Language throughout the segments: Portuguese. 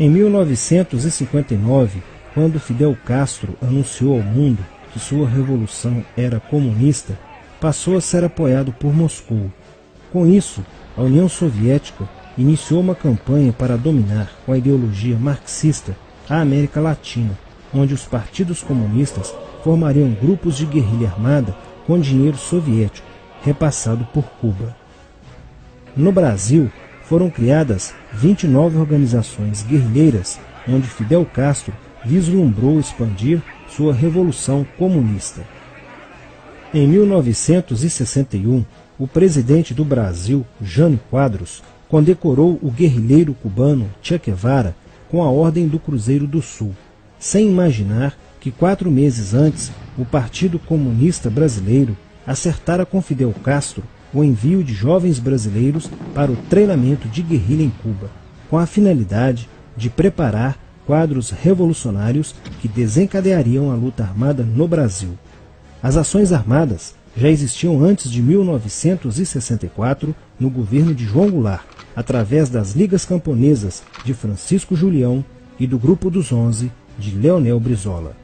Em 1959, quando Fidel Castro anunciou ao mundo que sua revolução era comunista, passou a ser apoiado por Moscou. Com isso, a União Soviética iniciou uma campanha para dominar com a ideologia marxista a América Latina, onde os partidos comunistas formariam grupos de guerrilha armada com dinheiro soviético, repassado por Cuba. No Brasil, foram criadas 29 organizações guerrilheiras, onde Fidel Castro vislumbrou expandir sua revolução comunista. Em 1961, o presidente do Brasil, Jânio Quadros, condecorou o guerrilheiro cubano Che Guevara com a Ordem do Cruzeiro do Sul, sem imaginar que 4 meses antes o Partido Comunista Brasileiro acertara com Fidel Castro o envio de jovens brasileiros para o treinamento de guerrilha em Cuba, com a finalidade de preparar quadros revolucionários que desencadeariam a luta armada no Brasil. As ações armadas já existiam antes de 1964 no governo de João Goulart, através das Ligas Camponesas de Francisco Julião e do Grupo dos 11 de Leonel Brizola.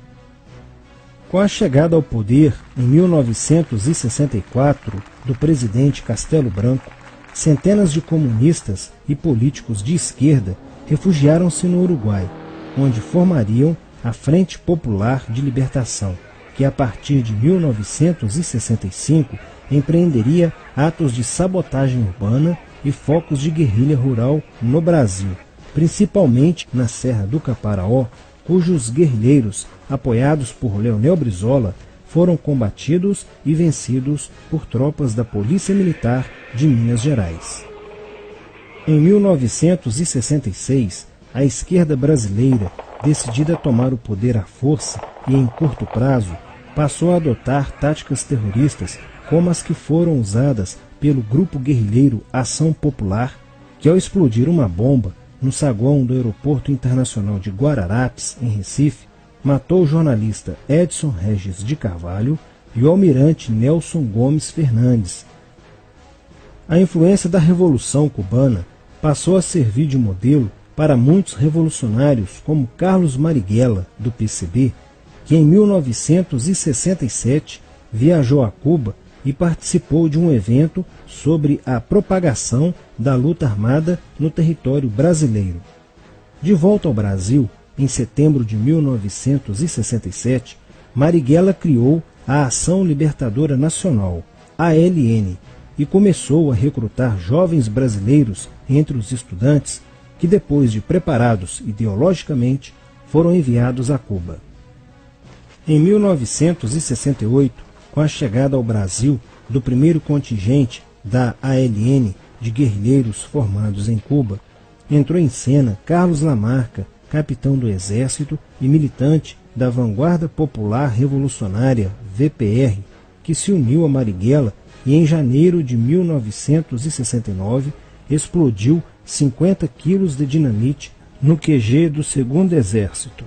Com a chegada ao poder, em 1964, do presidente Castelo Branco, centenas de comunistas e políticos de esquerda refugiaram-se no Uruguai, onde formariam a Frente Popular de Libertação, que a partir de 1965 empreenderia atos de sabotagem urbana e focos de guerrilha rural no Brasil, principalmente na Serra do Caparaó, cujos guerrilheiros, apoiados por Leonel Brizola, foram combatidos e vencidos por tropas da Polícia Militar de Minas Gerais. Em 1966, a esquerda brasileira, decidida a tomar o poder à força e em curto prazo, passou a adotar táticas terroristas como as que foram usadas pelo grupo guerrilheiro Ação Popular, que ao explodir uma bomba no saguão do Aeroporto Internacional de Guararapes, em Recife, matou o jornalista Edson Regis de Carvalho e o almirante Nelson Gomes Fernandes. A influência da Revolução Cubana passou a servir de modelo para muitos revolucionários como Carlos Marighella, do PCB, que em 1967 viajou a Cuba e participou de um evento sobre a propagação da luta armada no território brasileiro. De volta ao Brasil, em setembro de 1967, Marighella criou a Ação Libertadora Nacional, ALN, e começou a recrutar jovens brasileiros entre os estudantes que, depois de preparados ideologicamente, foram enviados a Cuba. Em 1968, com a chegada ao Brasil do primeiro contingente da ALN de guerrilheiros formados em Cuba, entrou em cena Carlos Lamarca, capitão do Exército e militante da Vanguarda Popular Revolucionária, VPR, que se uniu a Marighella e em janeiro de 1969 explodiu 50 quilos de dinamite no QG do 2º Exército,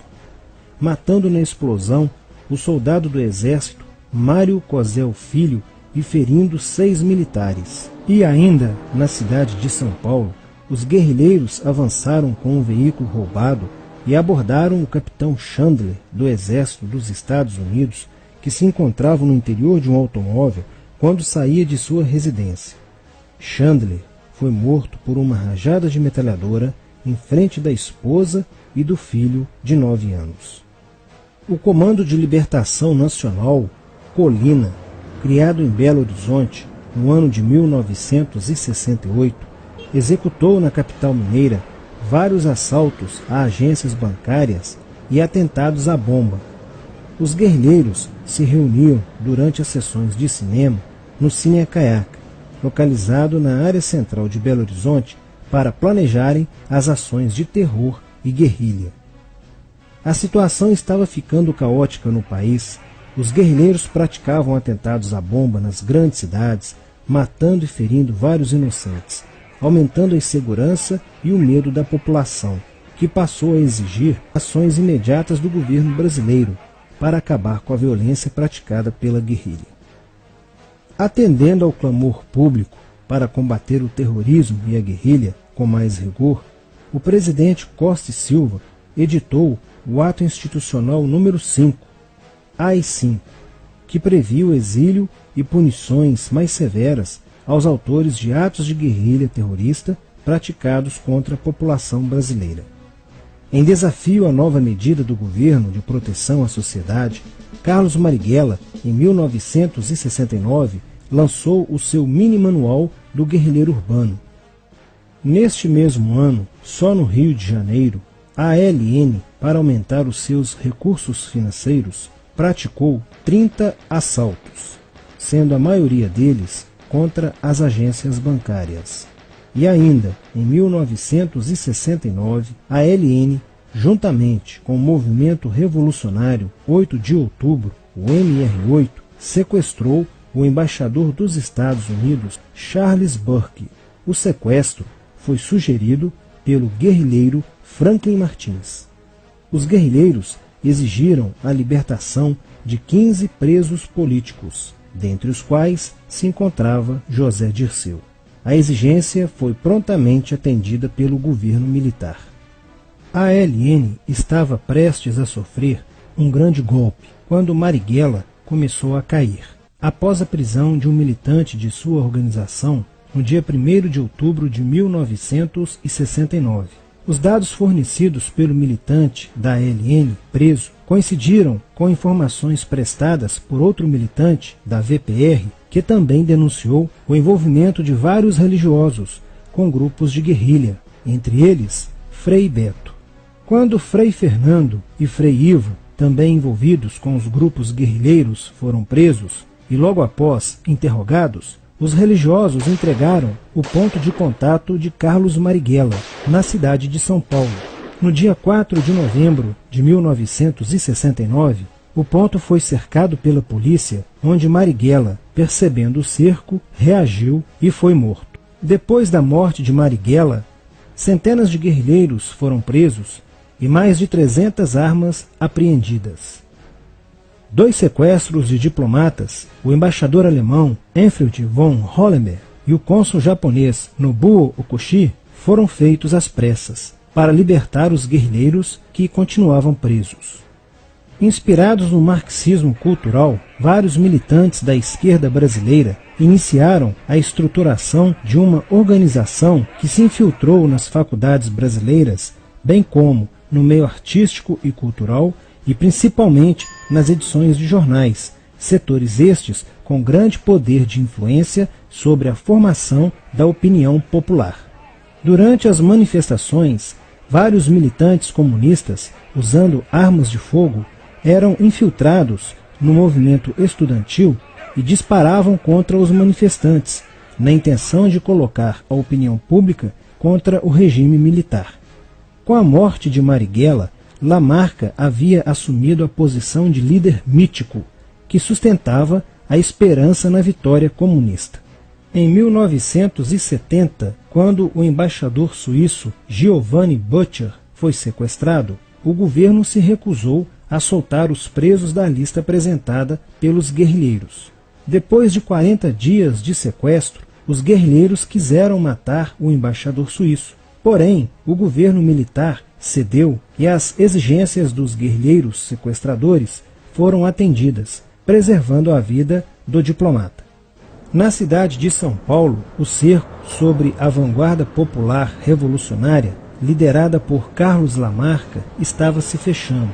matando na explosão o soldado do Exército Mário Cosel Filho e ferindo 6 militares. E ainda, na cidade de São Paulo, os guerrilheiros avançaram com um veículo roubado e abordaram o capitão Chandler, do Exército dos Estados Unidos, que se encontrava no interior de um automóvel quando saía de sua residência. Chandler foi morto por uma rajada de metralhadora em frente da esposa e do filho de 9 anos. O Comando de Libertação Nacional, Colina, criado em Belo Horizonte no ano de 1968, executou na capital mineira vários assaltos a agências bancárias e atentados à bomba. Os guerrilheiros se reuniam durante as sessões de cinema no Cine Caiaca, localizado na área central de Belo Horizonte, para planejarem as ações de terror e guerrilha. A situação estava ficando caótica no país. Os guerrilheiros praticavam atentados à bomba nas grandes cidades, matando e ferindo vários inocentes, aumentando a insegurança e o medo da população, que passou a exigir ações imediatas do governo brasileiro para acabar com a violência praticada pela guerrilha. Atendendo ao clamor público para combater o terrorismo e a guerrilha com mais rigor, o presidente Costa e Silva editou o Ato Institucional número 5, AI-5, que previa o exílio e punições mais severas aos autores de atos de guerrilha terrorista praticados contra a população brasileira. Em desafio à nova medida do governo de proteção à sociedade, Carlos Marighella, em 1969, lançou o seu mini-manual do guerrilheiro urbano. Neste mesmo ano, só no Rio de Janeiro, a ALN, para aumentar os seus recursos financeiros, praticou 30 assaltos, sendo a maioria deles contra as agências bancárias. E ainda, em 1969, a ALN, juntamente com o movimento revolucionário 8 de outubro, o MR8, sequestrou o embaixador dos Estados Unidos, Charles Burke. O sequestro foi sugerido pelo guerrilheiro Franklin Martins. Os guerrilheiros exigiram a libertação de 15 presos políticos, dentre os quais se encontrava José Dirceu. A exigência foi prontamente atendida pelo governo militar. A ALN estava prestes a sofrer um grande golpe quando Marighella começou a cair. Após a prisão de um militante de sua organização, no dia 1º de outubro de 1969. Os dados fornecidos pelo militante da ALN preso coincidiram com informações prestadas por outro militante da VPR, que também denunciou o envolvimento de vários religiosos com grupos de guerrilha, entre eles Frei Beto. Quando Frei Fernando e Frei Ivo, também envolvidos com os grupos guerrilheiros, foram presos e logo após interrogados, os religiosos entregaram o ponto de contato de Carlos Marighella, na cidade de São Paulo. No dia 4 de novembro de 1969, o ponto foi cercado pela polícia, onde Marighella, percebendo o cerco, reagiu e foi morto. Depois da morte de Marighella, centenas de guerrilheiros foram presos e mais de 300 armas apreendidas. 2 sequestros de diplomatas, o embaixador alemão Enfried von Hollenberg e o cônsul japonês Nobuo Okushi, foram feitos às pressas, para libertar os guerrilheiros que continuavam presos. Inspirados no marxismo cultural, vários militantes da esquerda brasileira iniciaram a estruturação de uma organização que se infiltrou nas faculdades brasileiras, bem como no meio artístico e cultural, e principalmente nas edições de jornais, setores estes com grande poder de influência sobre a formação da opinião popular. Durante as manifestações, vários militantes comunistas, usando armas de fogo, eram infiltrados no movimento estudantil e disparavam contra os manifestantes, na intenção de colocar a opinião pública contra o regime militar. Com a morte de Marighella, Lamarca havia assumido a posição de líder mítico, que sustentava a esperança na vitória comunista. Em 1970, quando o embaixador suíço Giovanni Butcher foi sequestrado, o governo se recusou a soltar os presos da lista apresentada pelos guerrilheiros. Depois de 40 dias de sequestro, os guerrilheiros quiseram matar o embaixador suíço. Porém, o governo militar cedeu e as exigências dos guerrilheiros sequestradores foram atendidas, preservando a vida do diplomata. Na cidade de São Paulo, o cerco sobre a vanguarda popular revolucionária, liderada por Carlos Lamarca, estava se fechando.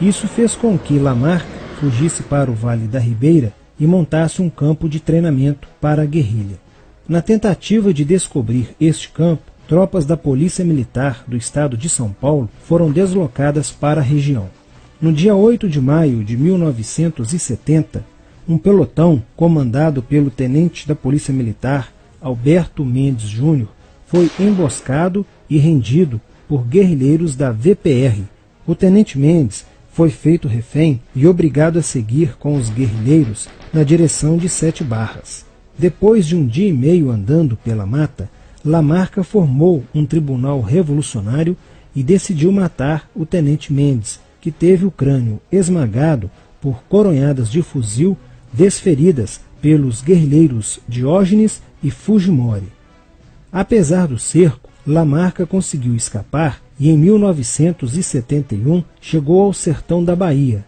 Isso fez com que Lamarca fugisse para o Vale da Ribeira e montasse um campo de treinamento para a guerrilha. Na tentativa de descobrir este campo, tropas da Polícia Militar do estado de São Paulo foram deslocadas para a região. No dia 8 de maio de 1970, um pelotão comandado pelo tenente da Polícia Militar, Alberto Mendes Júnior, foi emboscado e rendido por guerrilheiros da VPR. O tenente Mendes foi feito refém e obrigado a seguir com os guerrilheiros na direção de 7 Barras. Depois de um dia e meio andando pela mata, Lamarca formou um tribunal revolucionário e decidiu matar o tenente Mendes, que teve o crânio esmagado por coronhadas de fuzil desferidas pelos guerrilheiros Diógenes e Fujimori. Apesar do cerco, Lamarca conseguiu escapar e em 1971 chegou ao sertão da Bahia.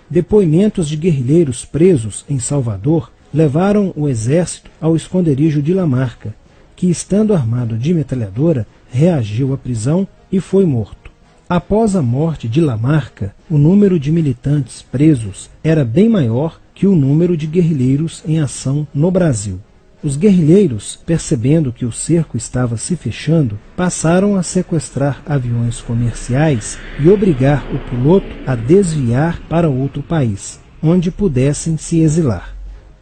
Depoimentos de guerrilheiros presos em Salvador levaram o exército ao esconderijo de Lamarca, que, estando armado de metralhadora, reagiu à prisão e foi morto. Após a morte de Lamarca, o número de militantes presos era bem maior que o número de guerrilheiros em ação no Brasil. Os guerrilheiros, percebendo que o cerco estava se fechando, passaram a sequestrar aviões comerciais e obrigar o piloto a desviar para outro país, onde pudessem se exilar.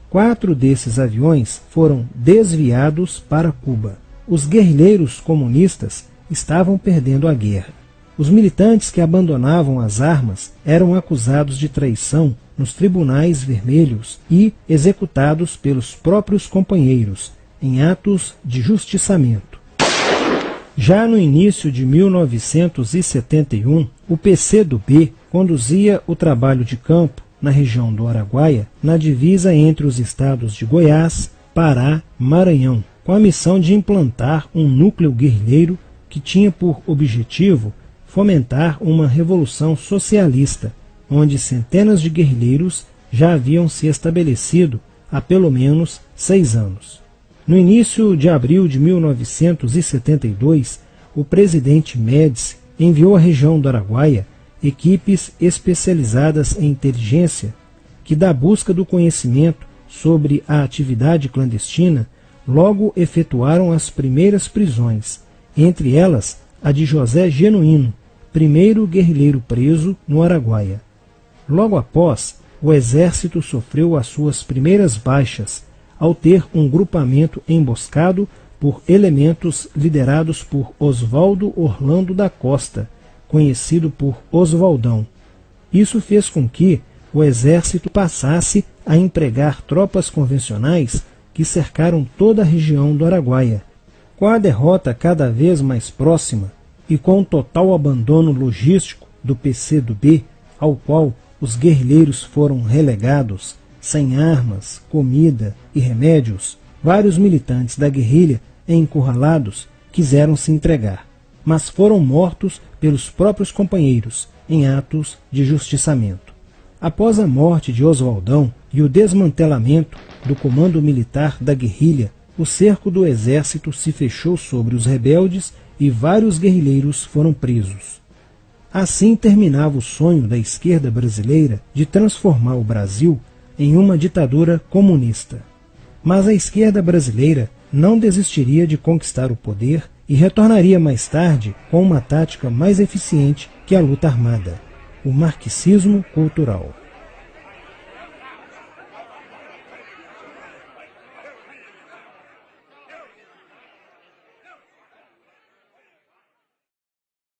4 desses aviões foram desviados para Cuba. Os guerrilheiros comunistas estavam perdendo a guerra. Os militantes que abandonavam as armas eram acusados de traição nos tribunais vermelhos e executados pelos próprios companheiros, em atos de justiçamento. Já no início de 1971, o PCdoB conduzia o trabalho de campo na região do Araguaia, na divisa entre os estados de Goiás, Pará e Maranhão, com a missão de implantar um núcleo guerrilheiro que tinha por objetivo fomentar uma revolução socialista, onde centenas de guerrilheiros já haviam se estabelecido há pelo menos 6 anos. No início de abril de 1972, o presidente Médici enviou à região do Araguaia equipes especializadas em inteligência que, da busca do conhecimento sobre a atividade clandestina, logo efetuaram as primeiras prisões, entre elas a de José Genuíno, primeiro guerrilheiro preso no Araguaia. Logo após, o exército sofreu as suas primeiras baixas, ao ter um grupamento emboscado por elementos liderados por Oswaldo Orlando da Costa, conhecido por Oswaldão. Isso fez com que o exército passasse a empregar tropas convencionais que cercaram toda a região do Araguaia. Com a derrota cada vez mais próxima e com o total abandono logístico do PCdoB, ao qual os guerrilheiros foram relegados, sem armas, comida e remédios, vários militantes da guerrilha, encurralados, quiseram se entregar, mas foram mortos pelos próprios companheiros em atos de justiçamento. Após a morte de Oswaldão e o desmantelamento do comando militar da guerrilha, o cerco do exército se fechou sobre os rebeldes e vários guerrilheiros foram presos. Assim terminava o sonho da esquerda brasileira de transformar o Brasil em uma ditadura comunista. Mas a esquerda brasileira não desistiria de conquistar o poder e retornaria mais tarde com uma tática mais eficiente que a luta armada: o marxismo cultural.